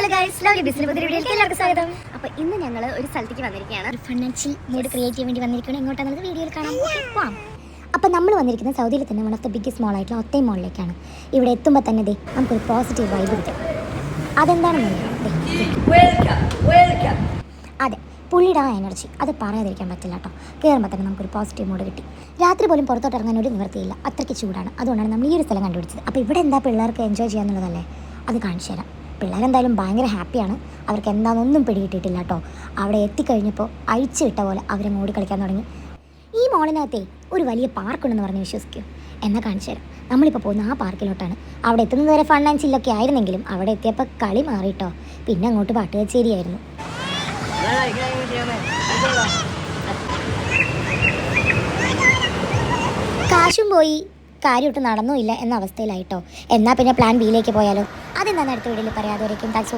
Hello guys, lovely business പുതിയ വീഡിയോയിലേക്ക് എല്ലാവർക്കും സ്വാഗതം. അപ്പോൾ ഇന്ന് ഞങ്ങൾ ഒരു സ്ഥലത്തേക്ക് വന്നിരിക്കുകയാണ്. ഒരു ഫൈനാൻഷ്യൽ മൂഡ് ക്രിയേറ്റ് ചെയ്യാൻ വേണ്ടി വന്നിരിക്കുകയാണ്. എങ്ങോട്ടാണെന്ന് വീഡിയോയിൽ കാണാം. പോവാം. അപ്പോൾ നമ്മൾ വന്നിരിക്കുന്നത് സൗദിയിൽ തന്നെ വൺ ഓഫ് ദ ബിഗ്ഗസ്റ്റ് മോൾ ആയിട്ടുള്ള ഒത്തൈം മോളിലേക്കാണ്. ഇവിടെ എത്തുമ്പോൾ തന്നെ നമുക്കൊരു പോസിറ്റീവ് വൈബ് കിട്ടും. അതെന്താണെന്ന് അതെ, പുള്ളിയുടെ ആ എനർജി അത് പറയാതിരിക്കാൻ പറ്റില്ല കേട്ടോ. കയറുമ്പോൾ തന്നെ നമുക്കൊരു പോസിറ്റീവ് മൂഡ് കിട്ടി. രാത്രി പോലും പുറത്തോട്ട് ഇറങ്ങാൻ ഒരു നിവൃത്തിയില്ല, അത്രയ്ക്ക് ചൂടാണ്. അതുകൊണ്ടാണ് നമ്മൾ ഈ ഒരു സ്ഥലം കണ്ടുപിടിച്ചത്. അപ്പോൾ ഇവിടെ എന്താ പിള്ളേർക്ക് എൻജോയ് ചെയ്യാന്നുള്ളതല്ലേ, അത് കാണിച്ചു തരാം. പിള്ളേരെന്തായാലും ഭയങ്കര ഹാപ്പിയാണ്. അവർക്ക് എന്താണെന്നൊന്നും പിടികിട്ടിട്ടില്ല കേട്ടോ. അവിടെ എത്തിക്കഴിഞ്ഞപ്പോൾ അഴിച്ചു വിട്ട പോലെ അവരെ ഓടി കളിക്കാൻ തുടങ്ങി. ഈ മോളിനകത്തെ ഒരു വലിയ പാർക്കുണ്ടെന്ന് പറഞ്ഞ് വിശ്വസിക്കൂ. എന്നാൽ കാണിച്ചു തരാം. നമ്മളിപ്പോൾ പോകുന്ന ആ പാർക്കിലോട്ടാണ്. അവിടെ എത്തുന്നത് വരെ ഫൺ ആൻഡ് ചില്ലൊക്കെ ആയിരുന്നെങ്കിലും അവിടെ എത്തിയപ്പോൾ കളി മാറിയിട്ടോ. പിന്നെ അങ്ങോട്ട് പാട്ട് കച്ചേരിയായിരുന്നു. കാശും പോയി, കാര്യമൊട്ട് നടന്നുമില്ല എന്ന അവസ്ഥയിലായിട്ടോ. എന്നാൽ പിന്നെ പ്ലാൻ ബിയിലേക്ക് പോയാലോ? അതെന്താണെന്ന് അടുത്ത വീഡിയോയിൽ പറയാതെ. താങ്ക്സ്.